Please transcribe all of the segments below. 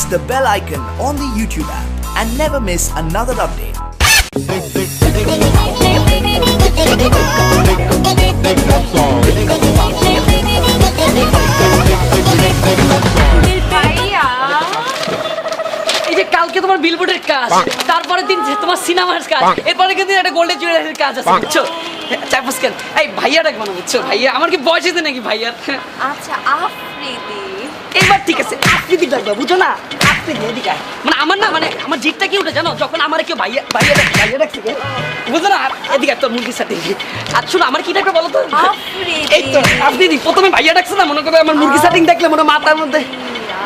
the bell icon on the YouTube app and never miss another update. কালকে তোমার বিলবোর্ডের কাজ, তারপরে দিন তোমার সিনেমার কাজ, এরপরে কিন্তু একটা গোল্ডেন জুয়েলারির কাজ আছে, বুঝছো? চাইপাসকেন এই ভাইয়া ডাকবো না, বুঝছো? ভাইয়া আমার কি বয়স হয়েছে নাকি ভাইয়ার? আচ্ছা আফ্রিদি, এবার ঠিক আছে আফ্রিদি ডাকবো, বুঝছো না? আফ্রিদি এদিকে মানে আমার না, মানে আমার জিটটা কি উঠে জানো, যখন আমার কেউ ভাইয়া ভাইয়া ডাকছে, বুঝছো না? এদিকে তোর মুরগির সাথে আর শোনো আমার কি ডাকবে বলো তো? এই তো আফ্রিদি, প্রথমে ভাইয়া ডাকছে না, মনে করো আমার মুরগি সেটিং দেখলে মনে মাথার মধ্যে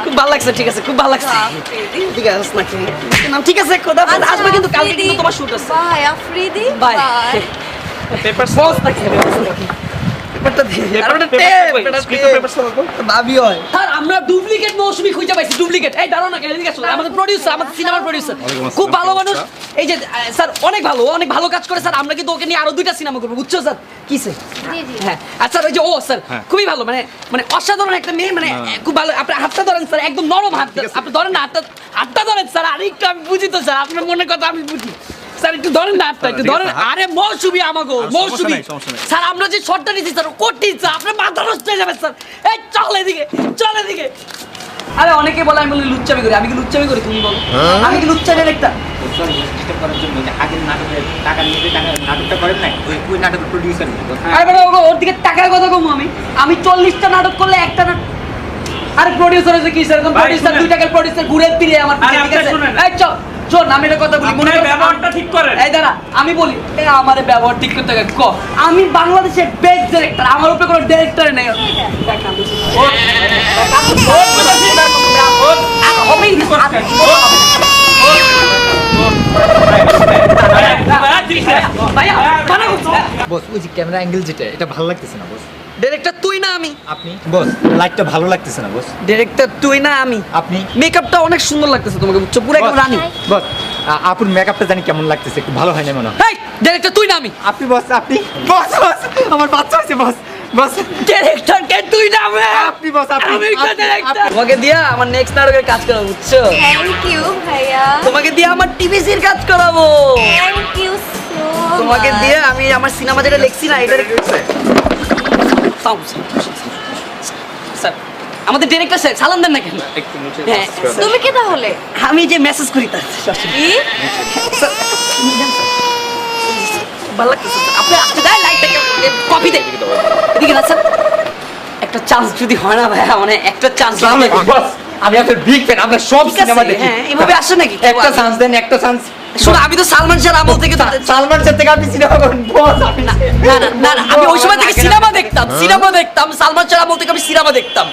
খুব ভালো লাগছে। ঠিক আছে, খুব ভালো লাগছে। ঠিক আছে নাকি নাম? ঠিক আছে, খোদা হাফেজ। আসবে কিন্তু কালকে কিন্তু তোমার শুট আছে। Bye Afridi, bye. Paper sauce নাকি? পেপারটা দে, পেপারটা টেপ, পেপার সস তো ভাবি হয়। স্যার আমরা ডুপ্লিকেট মৌসুমী খুঁজে পাইছি, ডুপ্লিকেট। এই দাঁড়াও না, এদিকে আসো। আমাদের প্রোডিউসার, আমাদের সিনেমার প্রোডিউসার খুব ভালো মানুষ। এই যে স্যার অনেক ভালো কাজ করে স্যার। আমরা কিন্তু ওকে নিয়ে আরো 2টা সিনেমা করব, বুঝছো স্যার? কিসে? হ্যাঁ আচ্ছা, ওই যে ও স্যার খুবই ভালো, মানে অসাধারণ একটা মেয়ে, মানে খুব ভালো। আপনি হাতটা ধরেন স্যার, একদম নরম হাত। আপনি ধরেন না হাতটা ধরেন স্যার। আর একটু আমি বুঝি তো স্যার, আপনার মনের কথা আমি বুঝি স্যার। একটু ধরেন না হাতটা, একটু ধরেন। আরে মৌসুমী আমাগো, মৌসুমী স্যার। আমরা যে শটটা নিয়েছি স্যার, কোটি স্যার, আপনার মাথা নষ্ট হয়ে যাবে স্যার। এই চল এদিকে, চল এদিকে। আরে অনেকে বলে আমি বলি লুচ্চামি করি। আমি কি লুচ্চামি করি? তুমি বলো আমি কি লুচ্চামি একটা? ওর দিকে টাকার কথা কম। আমি 40টা নাটক করলে একটা না। আরে প্রডিউসার হয়েছে কি স্যার? প্রডিউসার 2 টাকার প্রডিউসার ঘুরে ফিরে আমার এই চল চল, আমি একটা কথা বলি, মনে ব্যবহারটা ঠিক করেন। এই দাঁড়া, আমি বলি আমার ব্যবহার ঠিক করতে হবে। আমি বাংলাদেশের বেস্ট ডিরেক্টর, আমার উপরে কোনো ডিরেক্টর নেই। বস ওই যে ক্যামেরা অ্যাঙ্গেল যেটা, এটা ভালো লাগতেছে না বস। ডিরেক্টর তুই না আমি? আপনি বস। লাইটটা ভালো লাগতেছে না বস। ডিরেক্টর তুই না আমি? আপনি। মেকআপটা অনেক সুন্দর লাগতেছে তোমাকে, বুঝছো? পুরো একদম রানী। বস আপুর মেকআপটা জানি কেমন লাগতেছে, একটু ভালো হয় না মনে হয়। এই ডিরেক্টর তুই না আমি? আপনি বস, আপনি বস। বস আমার বাচ্চা হয়েছে বস। বস ডিরেক্টর কে তুই না আমি? আপনি বস, আপনি। আমি তো ডিরেক্টর। তোমাকে দিয়া আমার নেক্সট নাটকের কাজ করাবো, বুঝছো? থ্যাংক ইউ ভাইয়া। তোমাকে দিয়ে আমার টিভিসির কাজ করাবো। Thank you so much. তোমাকে দিয়ে আমি আমার সিনেমা যেটা লিখছি না, এটা স্যার আমাদের ডিরেক্টর স্যার সালাম দেন না কেন? হ্যাঁ তুমি কে তাহলে? আমি যে মেসেজ করি তার কি? ভালো লাগতেছে আপনি আসতে দেয় লাইটটাকে কপি দেয় এদিকে না স্যার। একটা চান্স যদি হয় না ভাই, মানে একটা চান্স। বস আমি আপনার বিগ ফ্যান, আমরা সব সিনেমা দেখি। হ্যাঁ এভাবে আসো নাকি? একটা চান্স দেন, একটা চান্স। শোনো আমি তো সালমান শাহর আমল থেকে, সালমান শাহ থেকে আপনি সিনেমা করেন বস। আপনি না আমি ওই সময় থেকে সিনেমা দেখতাম। সালমান শাহর আমল থেকে আমি সিনেমা দেখতাম।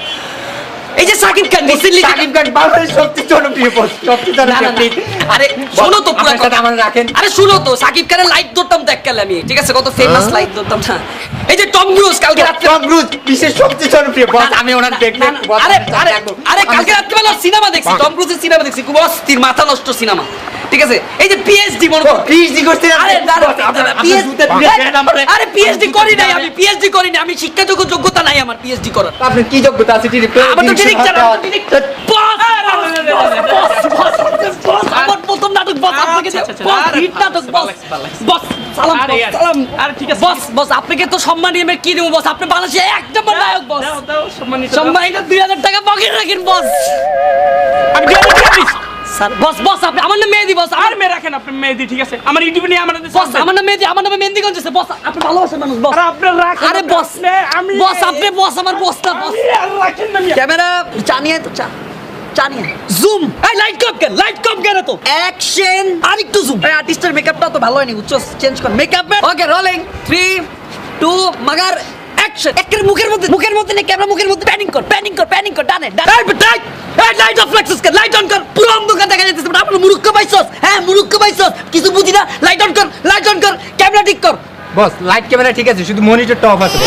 এই যে সাকিব খান, সাকিব খান বাংলাদেশের সবচেয়ে জনপ্রিয় বস, সবচেয়ে জনপ্রিয়। আরে শোনো তো পুরো কথা আমার রাখেন। আরে শোনো তো, সাকিব খানের লাইট ধরতাম তো এককালে আমি, ঠিক আছে? কত ফেমাস লাইট ধরতাম না। এই যে টম ক্রুজ কালকে রাতে, টম ক্রুজ বিশ্বের সবচেয়ে জনপ্রিয় বস। আমি ওনার দেখতে আরে কালকে রাতে বেলা সিনেমা দেখছি, টম ক্রুজের সিনেমা দেখছি, খুব অস্থির মাথা নষ্ট সিনেমা, ঠিক আছে? এই যে পিএইচডি মনে করো, পিএইচডি করতে। আরে পিএইচডি করি নাই আমি, পিএইচডি করি না আমি, শিক্ষাযোগ্য যোগ্যতা নাই আমার পিএইচডি করার। আপনার কি যোগ্যতা আছে? আমার তো ডিরেক্টর। আমার প্রথম নাটক বস, আপনাকে হিট নাটক বস। বস সালাম সালাম। আরে ঠিক আছে বস, আপনাকে তো সম্মান নিয়ে কি দেবো বস? আপনি বাংলাদেশে এক নম্বর নায়ক বস। সম্মানিত 2000 টাকা পকেটে রাখেন বস। আমি স্যার বস আপনি আমার নাম মেহেদি বস। আর মেয়ে রাখেন আপনি মেহেদি, ঠিক আছে? আমার ইউটিউবে নিয়ে আমাদের বস, আমার নাম মেহেদি, আমার নামে মেহেন্দিগঞ্জ আছে বস। আপনি ভালোবাসেন মানুষ বস। আরে আপনি রাখেন। আরে বস আমি বস, আপনি বস, আমার বস না বস। আর রাখেন না। ক্যামেরা চানিয়ে তো চানিয়ে জুম। এই লাইট কম কেন তো? অ্যাকশন আর একটু জুম। এই আর্টিস্টের মেকআপটা তো ভালো হয়নি, বুঝছো? চেঞ্জ কর মেকআপ। ওকে রোলিং 3 2 মাগার অ্যাকশন। একের মুখের মধ্যে নে ক্যামেরা, মুখের মধ্যে প্যানিং কর ডানে এই লাইট অফ ফ্লেক্সস কর, লাইট অন কর। পুরো অন্ধকার দেখা যাচ্ছে, আপনি মুরুক্ক পাইছস? হ্যাঁ মুরুক্ক পাইছস, কিছু বুঝি না। লাইট অন কর, ক্যামেরা ঠিক কর। বস লাইট ক্যামেরা ঠিক আছে, শুধু মনিটরটা অফ আছে।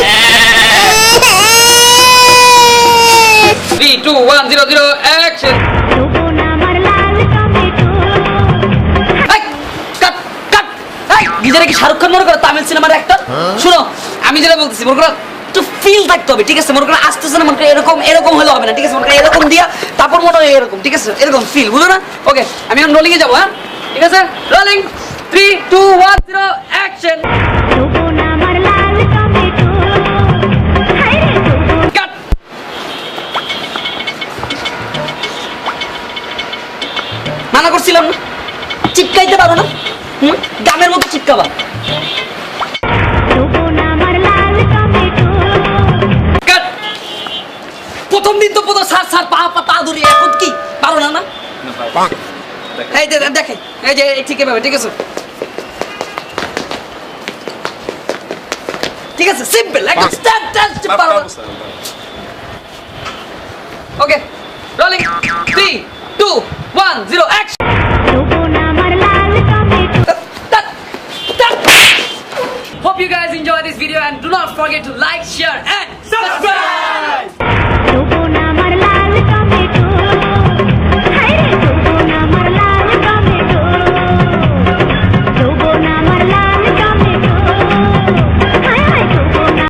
3 2 1 0 0 অ্যাকশন। গিজারে কি শাহরুখ খান মনে করো তামিল সিনেমার অ্যাক্টর? শুনো আমি যেটা বলতেছি মনে করো ফিল থাকতে হবে, ঠিক আছে? মনে করেন আসতেছে না, মনে করেন এরকম এরকম হলে হবে না, ঠিক আছে? মনে করেন এরকম দিয়া তারপর মনে হয় এরকম, ঠিক আছে? এরকম ফিল, বুঝো না? ওকে, আমি এখন রোলিং এ যাবো, হ্যাঁ, ঠিক আছে? Rolling 3 2 1 0 action. কাট। মানা করছিলাম না, চিপকাইতে পারো না, গামের মতো চিপকাবা। কাট। প্রথম দিন তো প্রথম সার সার পা ধরি, এখন কি পারো না? না এই যে দেখে, এই যে ঠিক এভাবে, ঠিক আছে? ঠিক আছে, সিম্পল, একদম স্টার্ট পারো না। Okay, rolling 3 2 1 0 action. Hope you guys enjoy this video and do not forget to like, share and subscribe.